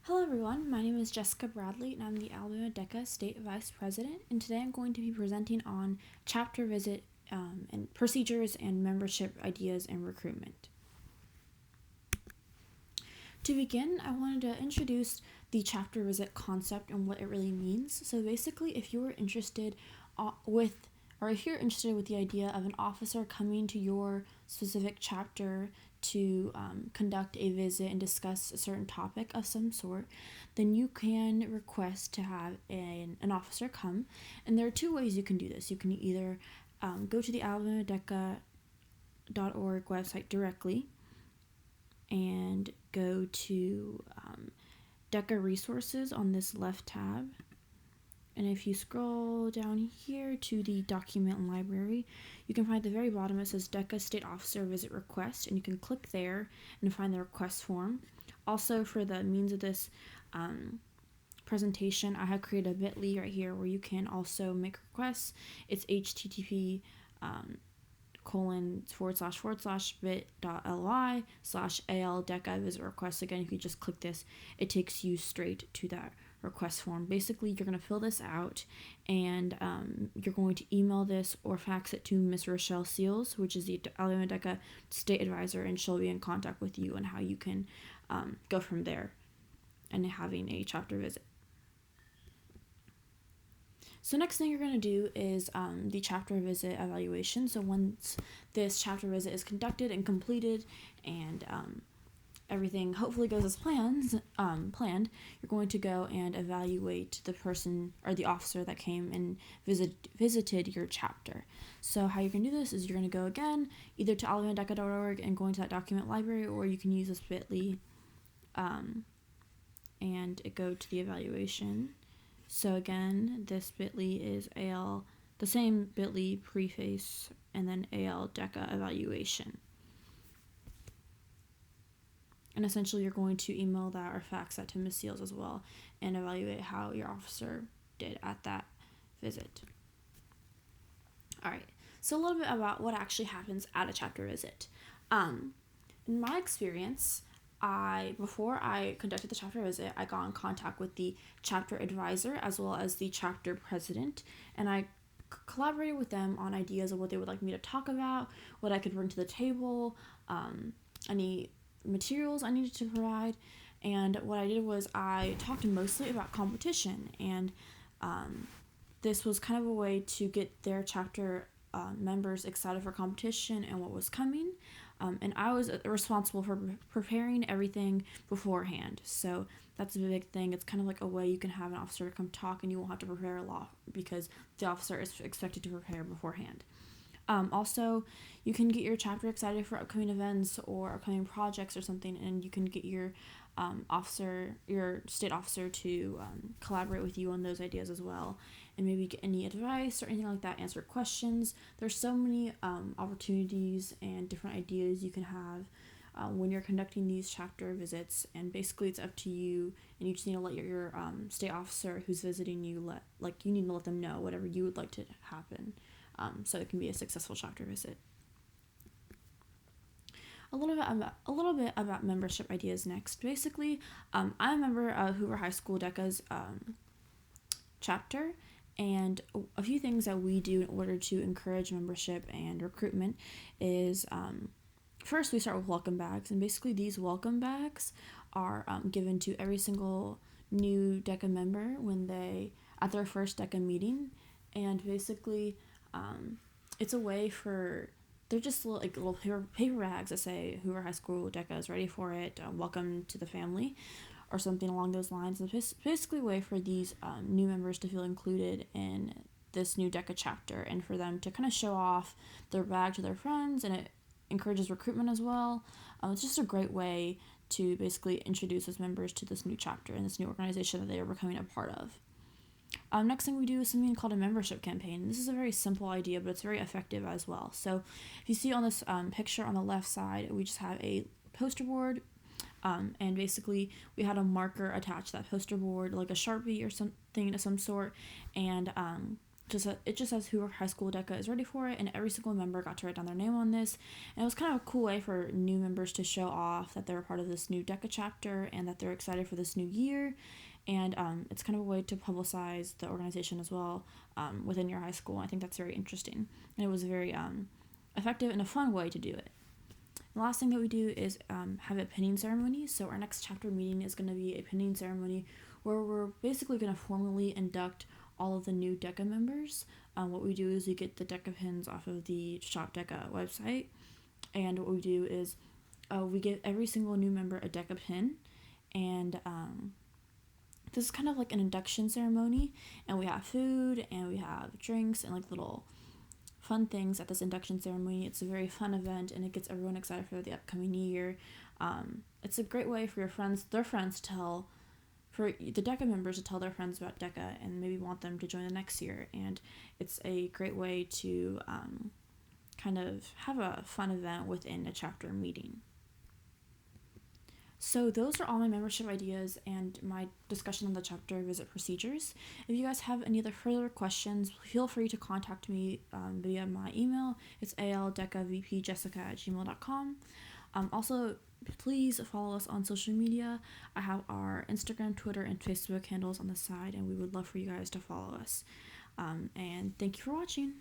Hello everyone, my name is Jessica Bradley and I'm the Alabama DECA State Vice President, and today I'm going to be presenting on chapter visit and procedures and membership ideas and recruitment. To begin, I wanted to introduce the chapter visit concept and what it really means. So basically, if you're interested with the idea of an officer coming to your specific chapter to conduct a visit and discuss a certain topic of some sort, then you can request to have an officer come. And there are two ways you can do this. You can either go to the alabamadeca.org website directly and go to DECA resources on this left tab. And if you scroll down here to the document library, you can find at the very bottom it says DECA State Officer Visit Request, and you can click there and find the request form. Also, for the means of this presentation, I have created a bit.ly right here where you can also make requests. It's http://bit.ly/al-deca visit request. Again, if you just click this, it takes you straight to that request form. Basically, you're going to fill this out and you're going to email this or fax it to Miss Rochelle Seals, which is the Alabama DECA State Advisor, and she'll be in contact with you on how you can go from there and having a chapter visit. So next thing you're going to do is the chapter visit evaluation. So once this chapter visit is conducted and completed and everything hopefully goes as planned, you're going to go and evaluate the person or the officer that came and visited your chapter. So how you're going to do this is you're going to go again either to alabamadeca.org and go into that document library, or you can use this bit.ly and go to the evaluation. So again, this bit.ly is the same bit.ly preface and then AL DECA evaluation. And essentially you're going to email that or fax that to Ms. Seals as well and evaluate how your officer did at that visit. Alright, so a little bit about what actually happens at a chapter visit. In my experience, before I conducted the chapter visit, I got in contact with the chapter advisor as well as the chapter president, and I collaborated with them on ideas of what they would like me to talk about, what I could bring to the table, any materials I needed to provide. And what I did was I talked mostly about competition, and this was kind of a way to get their chapter members excited for competition and what was coming. And I was responsible for preparing everything beforehand. So that's a big thing. It's kind of like a way you can have an officer come talk and you won't have to prepare a lot because the officer is expected to prepare beforehand. Also, you can get your chapter excited for upcoming events or upcoming projects or something, and you can get your state officer to collaborate with you on those ideas as well, and maybe get any advice or anything like that, answer questions. There's so many opportunities and different ideas you can have when you're conducting these chapter visits, and basically it's up to you, and you just need to let your state officer who's visiting you you need to let them know whatever you would like to happen, so it can be a successful chapter visit. A little bit about membership ideas next. Basically, I'm a member of Hoover High School DECA's chapter, and a few things that we do in order to encourage membership and recruitment is first we start with welcome bags, and basically these welcome bags are given to every single new DECA member when they at their first DECA meeting, and basically it's a way for they're just little paper bags that say Hoover High School DECA is ready for it, welcome to the family, or something along those lines. And it's basically a way for these new members to feel included in this new DECA chapter and for them to kind of show off their bag to their friends, and it encourages recruitment as well. It's just a great way to basically introduce those members to this new chapter and this new organization that they are becoming a part of. Next thing we do is something called a membership campaign. This is a very simple idea, but it's very effective as well. So if you see on this picture on the left side, we just have a poster board, and basically we had a marker attached to that poster board, like a Sharpie or something of some sort, and it just says who high school DECA is ready for it, and every single member got to write down their name on this. And it was kind of a cool way for new members to show off that they're part of this new DECA chapter and that they're excited for this new year. And it's kind of a way to publicize the organization as well within your high school. I think that's very interesting, and it was very effective and a fun way to do it. The last thing that we do is have a pinning ceremony. So our next chapter meeting is going to be a pinning ceremony where we're basically going to formally induct all of the new DECA members. What we do is we get the DECA pins off of the Shop DECA website, and what we do is we give every single new member a DECA pin, and this is kind of like an induction ceremony, and we have food and we have drinks and like little fun things at this induction ceremony. It's a very fun event, and it gets everyone excited for the upcoming year. It's a great way for their friends to tell, for the DECA members to tell their friends about DECA and maybe want them to join the next year. And it's a great way to kind of have a fun event within a chapter meeting. So those are all my membership ideas and my discussion on the chapter visit procedures. If you guys have any other further questions, feel free to contact me via my email. It's aldecavpjessica@gmail.com. Also, please follow us on social media. I have our Instagram, Twitter, and Facebook handles on the side, and we would love for you guys to follow us. And thank you for watching.